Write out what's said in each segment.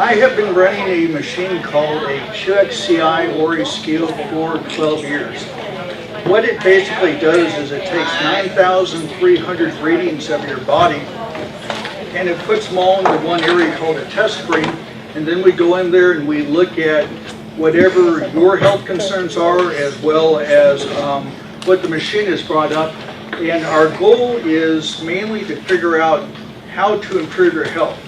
I have been running a machine called a QXCI or a SCIO for 12 years. What it basically does is it takes 9,300 readings of your body and it puts them all into one area called a test screen, and then we go in there and we look at whatever your health concerns are as well as what the machine has brought up. And our goal is mainly to figure out how to improve your health.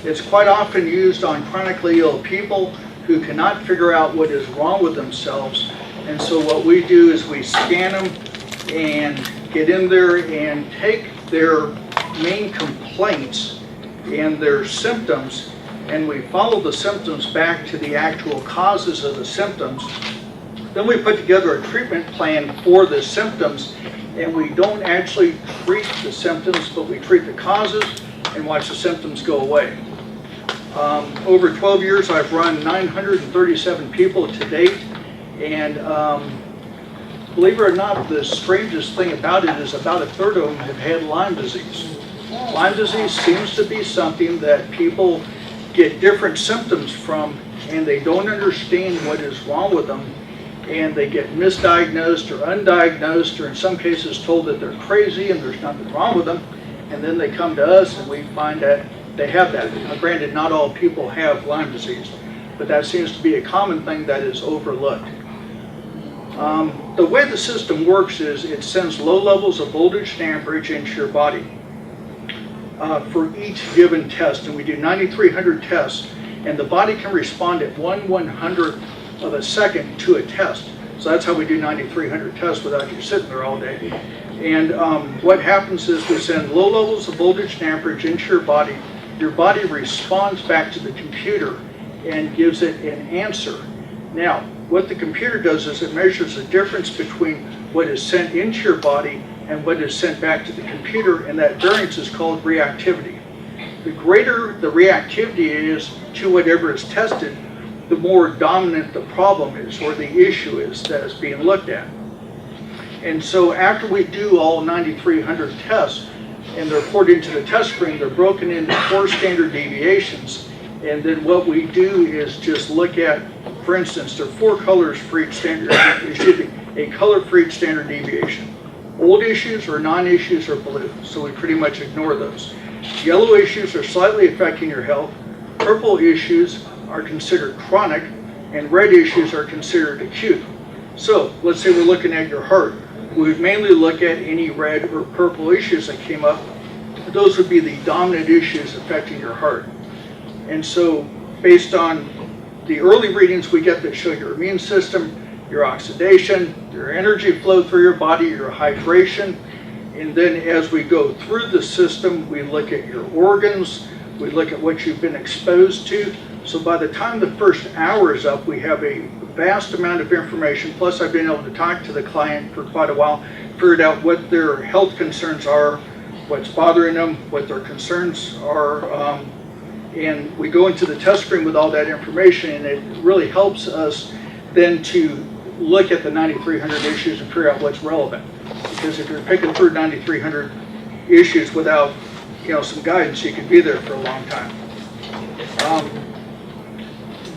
It's quite often used on chronically ill people who cannot figure out what is wrong with themselves. And so what we do is we scan them and get in there and take their main complaints and their symptoms, and we follow the symptoms back to the actual causes of the symptoms. Then we put together a treatment plan for the symptoms, and we don't actually treat the symptoms, but we treat the causes and watch the symptoms go away. Over 12 years, I've run 937 people to date, and believe it or not, the strangest thing about it is about a third of them have had Lyme disease. Lyme disease seems to be something that people get different symptoms from, and they don't understand what is wrong with them, and they get misdiagnosed or undiagnosed, or in some cases told that they're crazy and there's nothing wrong with them, and then they come to us and we find that they have that. Now, granted, not all people have Lyme disease, but that seems to be a common thing that is overlooked. The way the system works is it sends low levels of voltage and amperage into your body for each given test, and we do 9,300 tests, and the body can respond at 1/100th of a second to a test. So that's how we do 9,300 tests without you sitting there all day. And what happens is we send low levels of voltage and amperage into your body. Your body responds back to the computer and gives it an answer. Now, what the computer does is it measures the difference between what is sent into your body and what is sent back to the computer, and that variance is called reactivity. The greater the reactivity is to whatever is tested, the more dominant the problem is, or the issue is that is being looked at. And so after we do all 9,300 tests and they're poured into the test screen, they're broken into 4 standard deviations. And then what we do is just look at, for instance, there are 4 colors for each standard, a color for each standard deviation. Old issues or non-issues are blue, so we pretty much ignore those. Yellow issues are slightly affecting your health. Purple issues are considered chronic, and red issues are considered acute. So let's say we're looking at your heart. We would mainly look at any red or purple issues that came up. Those would be the dominant issues affecting your heart. And so based on the early readings we get that show your immune system, your oxidation, your energy flow through your body, your hydration, and then as we go through the system, we look at your organs, we look at what you've been exposed to. So by the time the first hour is up, we have a vast amount of information, plus I've been able to talk to the client for quite a while, figured out what their health concerns are, what's bothering them, what their concerns are, and we go into the test screen with all that information, and it really helps us then to look at the 9,300 issues and figure out what's relevant. Because if you're picking through 9,300 issues without, some guidance, you could be there for a long time.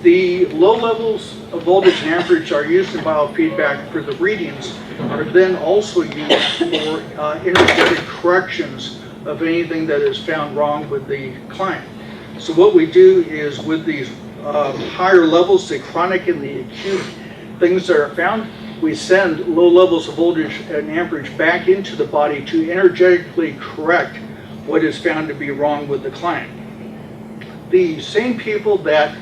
The low levels of voltage and amperage are used in biofeedback for the readings, are then also used for energetic corrections of anything that is found wrong with the client. So what we do is with these higher levels, the chronic and the acute things that are found, we send low levels of voltage and amperage back into the body to energetically correct what is found to be wrong with the client. The same people that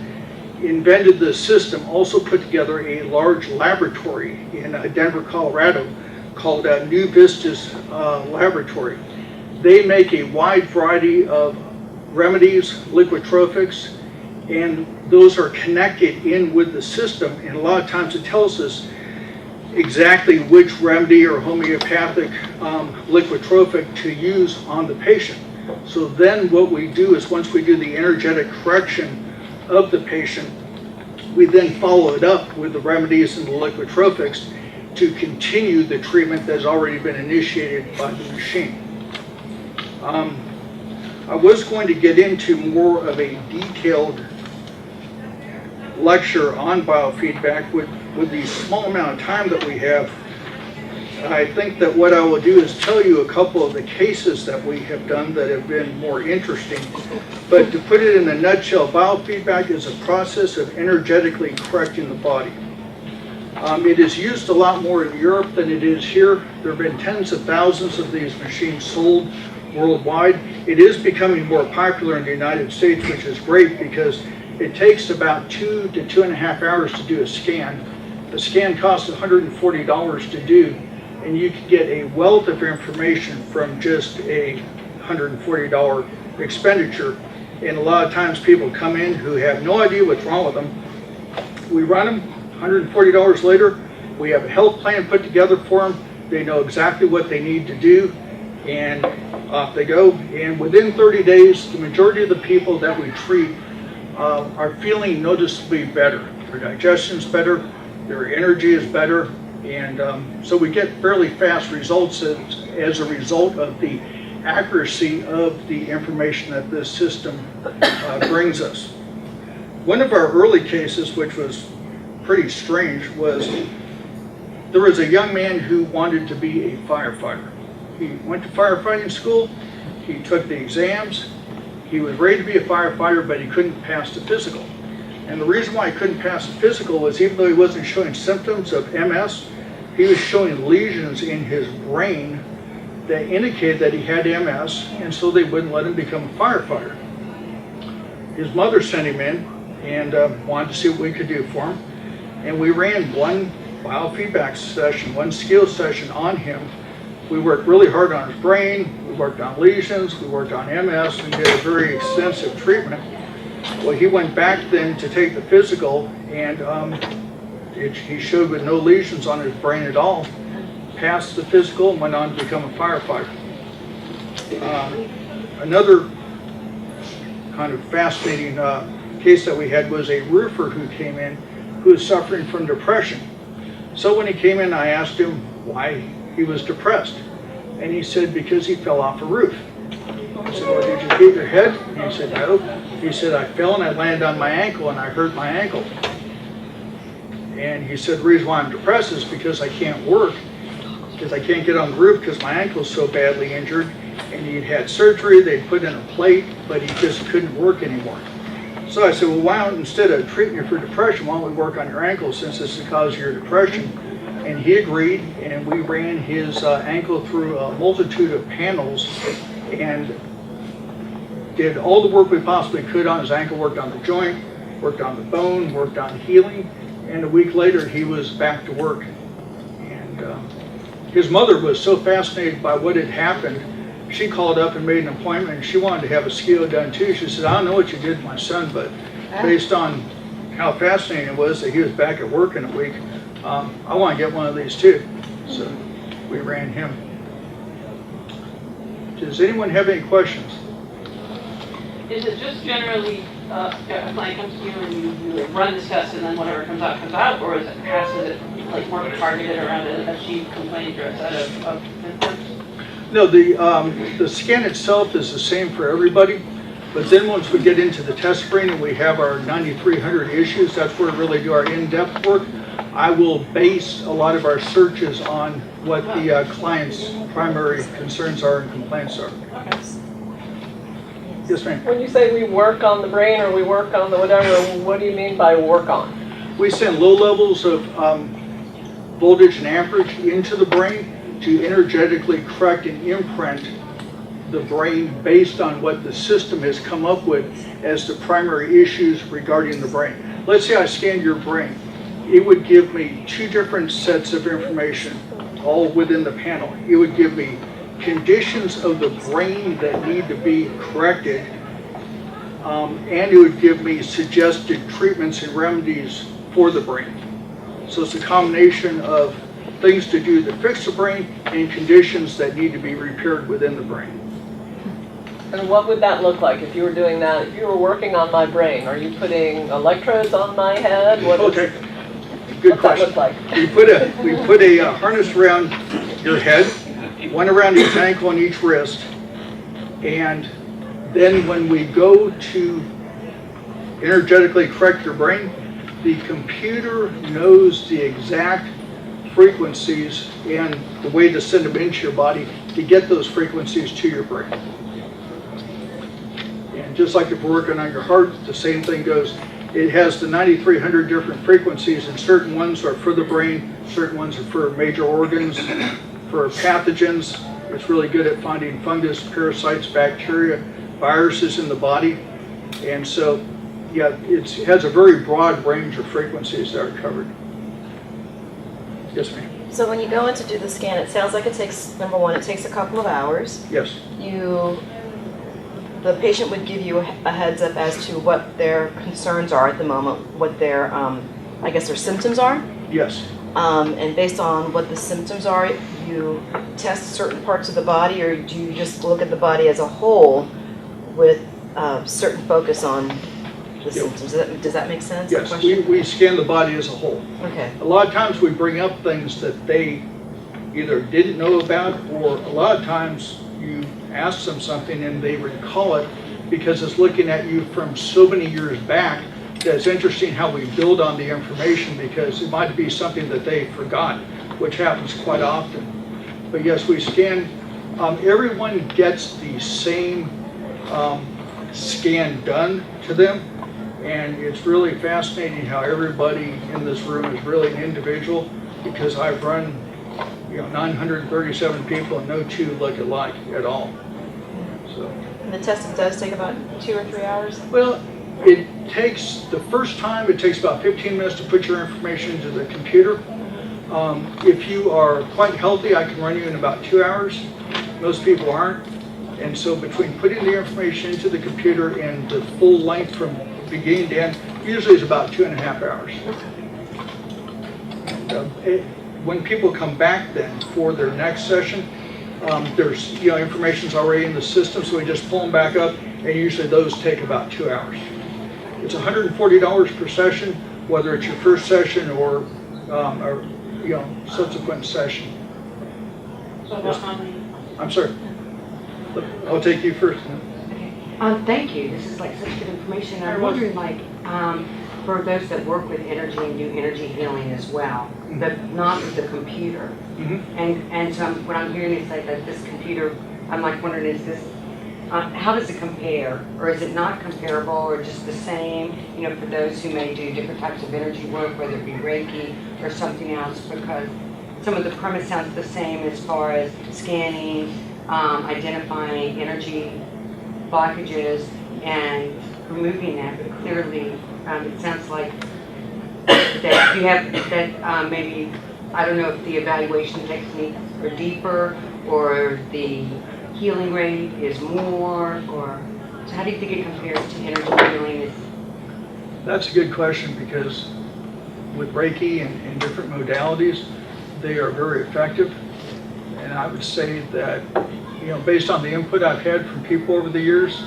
invented this system also put together a large laboratory in Denver, Colorado called New Vistas Laboratory. They make a wide variety of remedies, liquid trophics, and those are connected in with the system, and a lot of times it tells us exactly which remedy or homeopathic liquid trophic to use on the patient. So then what we do is once we do the energetic correction of the patient, we then follow it up with the remedies and the liquid trophics to continue the treatment that's already been initiated by the machine. I was going to get into more of a detailed lecture on biofeedback with the small amount of time that we have. I think that what I will do is tell you a couple of the cases that we have done that have been more interesting. But to put it in a nutshell, biofeedback is a process of energetically correcting the body. It is used a lot more in Europe than it is here. There have been tens of thousands of these machines sold worldwide. It is becoming more popular in the United States, which is great because it takes about 2 to 2.5 hours to do a scan. The scan costs $140 to do, and you can get a wealth of information from just a $140 expenditure. And a lot of times people come in who have no idea what's wrong with them. We run them, $140 later, we have a health plan put together for them. They know exactly what they need to do, and off they go. And within 30 days, the majority of the people that we treat are feeling noticeably better. Their digestion's better, their energy is better, and so we get fairly fast results as a result of the accuracy of the information that this system brings us. One of our early cases, which was pretty strange, was there was a young man who wanted to be a firefighter. He went to firefighting school, he took the exams, he was ready to be a firefighter, but he couldn't pass the physical. And the reason why he couldn't pass the physical was even though he wasn't showing symptoms of MS, he was showing lesions in his brain that indicated that he had MS, and so they wouldn't let him become a firefighter. His mother sent him in and wanted to see what we could do for him. And we ran one biofeedback session, one skill session on him. We worked really hard on his brain, we worked on lesions, we worked on MS, and did a very extensive treatment. Well, he went back then to take the physical, and he showed with no lesions on his brain at all, passed the physical, and went on to become a firefighter. Another kind of fascinating case that we had was a roofer who came in who was suffering from depression. So when he came in, I asked him why he was depressed. And he said, because he fell off a roof. I said, well, did you hit your head? And he said, no. He said, I fell and I landed on my ankle and I hurt my ankle. And he said, the reason why I'm depressed is because I can't work, because I can't get on the roof because my ankle's so badly injured. And he'd had surgery, they'd put in a plate, but he just couldn't work anymore. So I said, well, why don't, instead of treating you for depression, why don't we work on your ankle since this is the cause of your depression? And he agreed, and we ran his ankle through a multitude of panels and did all the work we possibly could on his ankle, worked on the joint, worked on the bone, worked on healing, and a week later he was back to work. And his mother was so fascinated by what had happened, she called up and made an appointment, and she wanted to have a SCIO done too. She said, I don't know what you did to my son, but based on how fascinating it was that he was back at work in a week, I want to get one of these too. So we ran him. Does anyone have any questions? Is it just generally a client comes to you and you run this test and then whatever comes out, or is it like more targeted around a chief complaint or a set of symptoms? No, the scan itself is the same for everybody, but then once we get into the test screen and we have our 9,300 issues, that's where we really do our in-depth work. I will base a lot of our searches on what the client's primary concerns are and complaints are. Okay. Yes, ma'am. When you say we work on the brain or we work on the whatever, what do you mean by work on? We send low levels of voltage and amperage into the brain to energetically correct and imprint the brain based on what the system has come up with as the primary issues regarding the brain. Let's say I scanned your brain. It would give me two different sets of information, all within the panel. It would give me conditions of the brain that need to be corrected, and it would give me suggested treatments and remedies for the brain. So it's a combination of things to do to fix the brain and conditions that need to be repaired within the brain. And what would that look like if you were doing that? If you were working on my brain, are you putting electrodes on my head? Okay, good question. What's that look like? We put a harness around your head, one around each ankle and each wrist, and then when we go to energetically correct your brain, the computer knows the exact frequencies and the way to send them into your body to get those frequencies to your brain. And just like if we're working on your heart, the same thing goes. It has the 9,300 different frequencies, and certain ones are for the brain, certain ones are for major organs, for pathogens. It's really good at finding fungus, parasites, bacteria, viruses in the body. And so, yeah, it has a very broad range of frequencies that are covered. Yes, ma'am. So when you go in to do the scan, it sounds like it takes, number one, it takes a couple of hours. Yes. The patient would give you a heads up as to what their concerns are at the moment, what their, I guess their symptoms are. Yes. And based on what the symptoms are, you test certain parts of the body, or do you just look at the body as a whole with certain focus on the symptoms? Does that make sense? Yes, we scan the body as a whole. Okay. A lot of times we bring up things that they either didn't know about, or a lot of times you ask them something and they recall it because it's looking at you from so many years back. It's interesting how we build on the information because it might be something that they forgot, which happens quite often. But yes, we scan. Everyone gets the same scan done to them, and it's really fascinating how everybody in this room is really an individual, because I've run 937 people and no two look alike at all. So. And the test does take about 2 or 3 hours? Well, it takes, the first time, it takes about 15 minutes to put your information into the computer. If you are quite healthy, I can run you in about 2 hours. Most people aren't. And so between putting the information into the computer and the full length from beginning to end, usually is about 2.5 hours. And, when people come back then for their next session, there's information's already in the system, so we just pull them back up, and usually those take about 2 hours. It's $140 per session, whether it's your first session or subsequent session. So about how many? I'm sorry. I'll take you first. Thank you. This is like such good information. I'm wondering, for those that work with energy and do energy healing as well, but not with the computer. Mm-hmm. And so what I'm hearing is like that this computer, I'm like wondering, is this, how does it compare? Or is it not comparable, or just the same, for those who may do different types of energy work, whether it be Reiki or something else, because some of the premise sounds the same as far as scanning, identifying energy blockages and removing that, but clearly it sounds like that you have that maybe, I don't know if the evaluation techniques are deeper or the healing rate is more, or so how do you think it compares to energy healing? That's a good question, because with Reiki and different modalities, they are very effective. And I would say that, based on the input I've had from people over the years,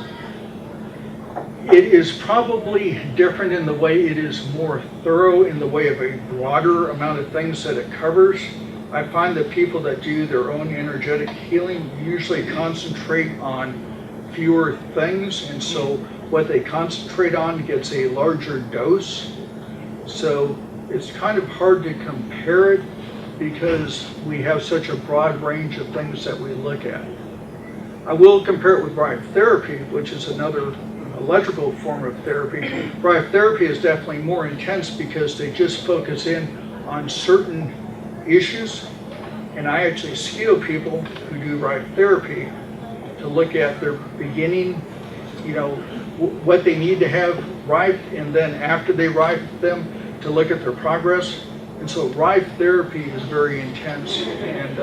it is probably different in the way it is more thorough in the way of a broader amount of things that it covers. I find that people that do their own energetic healing usually concentrate on fewer things, and so what they concentrate on gets a larger dose. So it's kind of hard to compare it because we have such a broad range of things that we look at. I will compare it with biotherapy, which is another electrical form of therapy. Biotherapy is definitely more intense because they just focus in on certain issues. And I actually SCIO people who do biotherapy to look at their beginning, what they need to have right, and then after they right them, to look at their progress. And so Rife therapy is very intense, and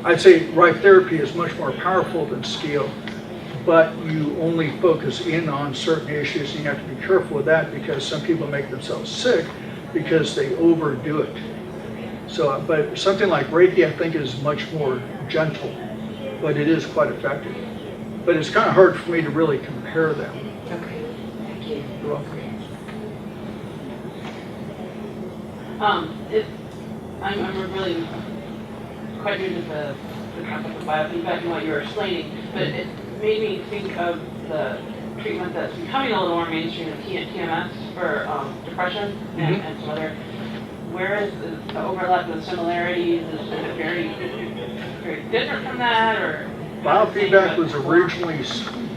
I'd say Rife therapy is much more powerful than SCIO, but you only focus in on certain issues, and you have to be careful with that because some people make themselves sick because they overdo it. So, but something like Reiki, I think, is much more gentle, but it is quite effective. But it's kind of hard for me to really compare them. Okay, thank you. You're welcome. I'm really quite new to the concept of biofeedback and what you were explaining, but it made me think of the treatment that's becoming a little more mainstream, the TMS for depression and some other. Where is the overlap and the similarities? Is it very, very different from that, or? Biofeedback was originally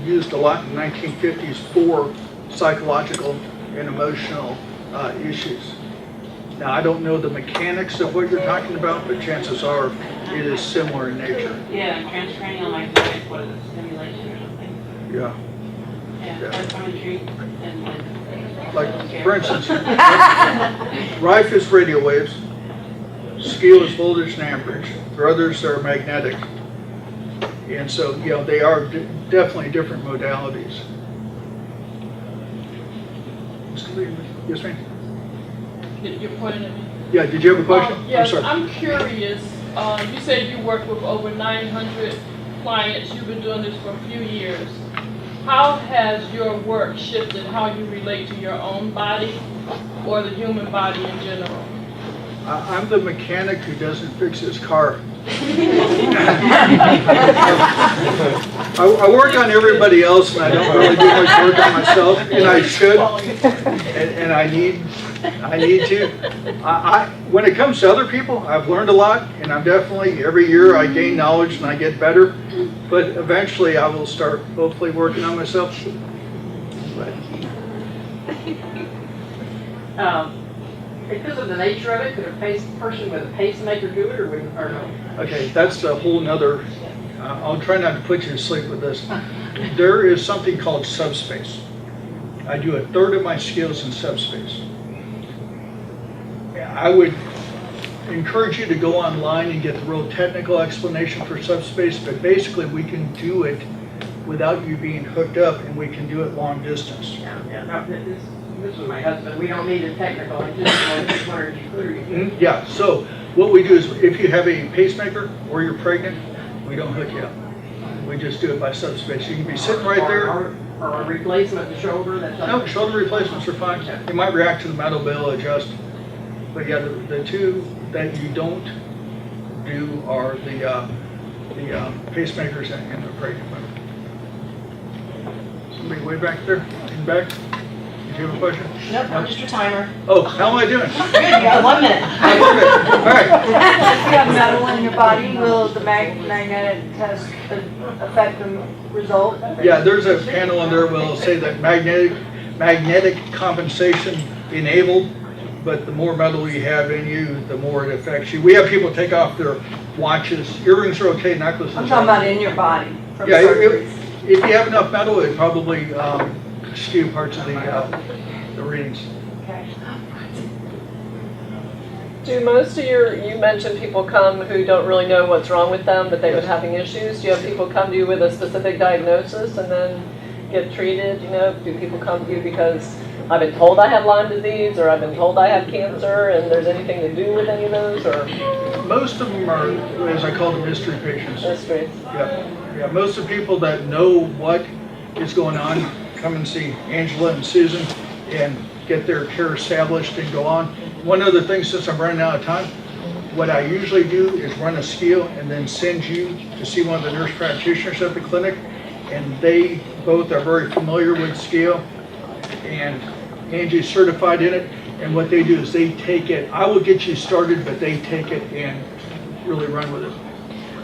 used a lot in the 1950s for psychological and emotional issues. Now, I don't know the mechanics of what you're talking about, but chances are it is similar in nature. Yeah, transcranial magnetic, what is it, stimulation or something? Yeah. Yeah, I'm intrigued and. Like, for instance, Rife is radio waves, SCIO is voltage and amperage, for others are magnetic. And so, you know, they are definitely different modalities. Yes, ma'am? You're pointing at me? Yeah, did you have a question? Yes, I'm sorry. I'm curious. You said you work with over 900 clients. You've been doing this for a few years. How has your work shifted how you relate to your own body or the human body in general? I'm the mechanic who doesn't fix his car. I work on everybody else, and I don't really do much work on myself, and I should, and I need to. When it comes to other people, I've learned a lot, and I'm definitely, every year I gain knowledge and I get better, but eventually I will start hopefully working on myself. Because of the nature of it, could a person with a pacemaker do it, or no? Okay, that's a whole nother, I'll try not to put you to sleep with this. There is something called subspace. I do a third of my skills in subspace. I would encourage you to go online and get the real technical explanation for subspace, but basically we can do it without you being hooked up, and we can do it long distance. Yeah, no, this was my husband. We don't need a technical. I just wondered if you could. Yeah, so what we do is if you have a pacemaker or you're pregnant, we don't hook you up. We just do it by subspace. You can be sitting right there. Or a replacement of the shoulder. No, shoulder replacements are fine. It might react to the metal, but it'll adjust. But yeah, the two that you don't do are the pacemakers and the pregnant women. Somebody way back there, in back. Did you have a question? Nope, I'm just your timer. Oh, how am I doing? Good, you got 1 minute. All right. If you have metal in your body, will the magnetic test affect the result? Yeah, there's a panel in there will say that magnetic compensation enabled, but the more metal you have in you, the more it affects you. We have people take off their watches. Earrings are okay, necklaces. I'm talking about in your body from Yeah, surgeries. if you have enough metal, it probably skew parts of the readings. Okay. Do most of you mentioned people come who don't really know what's wrong with them, but they've been having issues. Do you have people come to you with a specific diagnosis and then get treated? You know, do people come to you because I've been told I have Lyme disease, or I've been told I have cancer, and there's anything to do with any of those, or Most of them are, as I call them, mystery patients. mysteries? Yeah, most of the people that know what is going on come and see Angela and Susan and get their care established and go on. One other thing, since I'm running out of time, what I usually do is run a SCIO and then send you to see one of the nurse practitioners at the clinic, and they both are very familiar with SCIO, and Angie's certified in it, and what they do is they take it, I will get you started, but they take it and really run with it.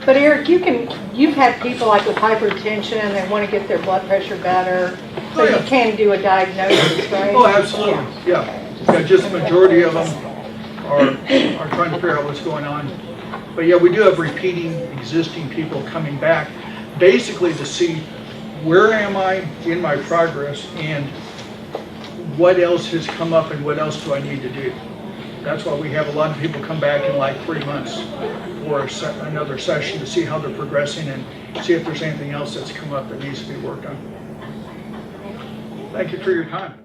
But Eric, you've had people like with hypertension and they want to get their blood pressure better, so Oh, yeah. you can do a diagnosis, right? Oh, absolutely, yeah. Just the majority of them are trying to figure out what's going on. But yeah, we do have repeating existing people coming back, basically to see where am I in my progress and what else has come up and what else do I need to do. That's why we have a lot of people come back in like 3 months for another session to see how they're progressing and see if there's anything else that's come up that needs to be worked on. Thank you for your time.